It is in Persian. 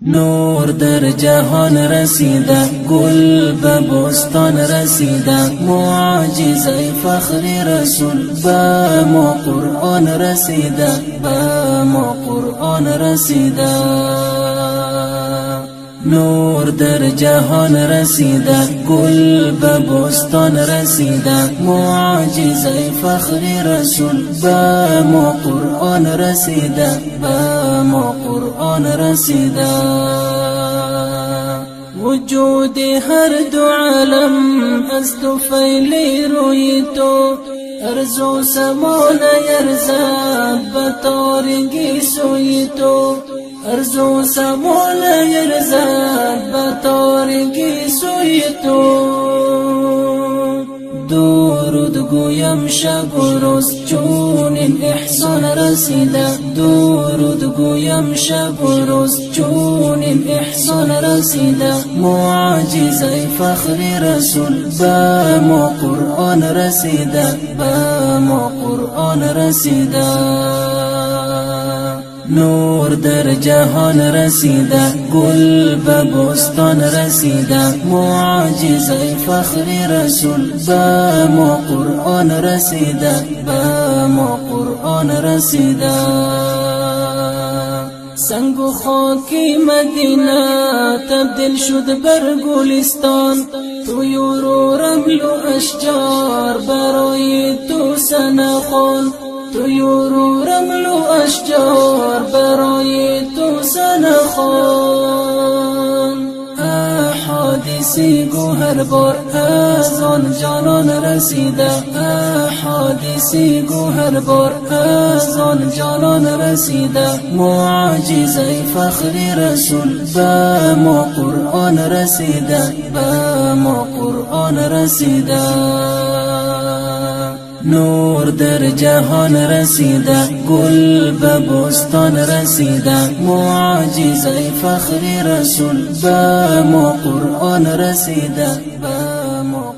نور در جهان رسیده، گل به بستان رسیده، معجزه فخر رسول به ما قرآن رسیده، به ما قرآن رسیده. نور در جهان رسیده، گل به بستان رسیده، معجزه فخر رسول به ما قرآن رسیده، به ما قرآن رسیده. وجود هر دو عالم از طفیل روی تو، ارض و سمان یرزد به تارگی سوی تو، ارض و سمان یرزد به تارگی سوی تو. درود گویم شب و روز چون این احسان رسیده، درود گویم شب و روز چون این احسان رسیده، معجزه فخر رسول به ما قرآن رسیده، به ما قرآن رسیده. نور در جهان رسیده، گل به بستان رسیده، معجزه فخر رسول به ما قرآن رسیده، به ما قرآن رسیده. سنگ و خاکی مدینه تبدیل شد بر گلستان، طیور و رمل و اشجار برای تو سنخوان، طیور و رمل و اشجار برای تو سنخوان. احادیثی گوهر بار از آن جانان رسیده، احادیثی گوهر بار از آن جانان رسیده، معجزه فخر رسول به ما قرآن رسیده، به ما قرآن رسیده. نور در جهان رسیده، گل به بستان رسیده، معجزه فخر رسول به ما قرآن رسیده، به ما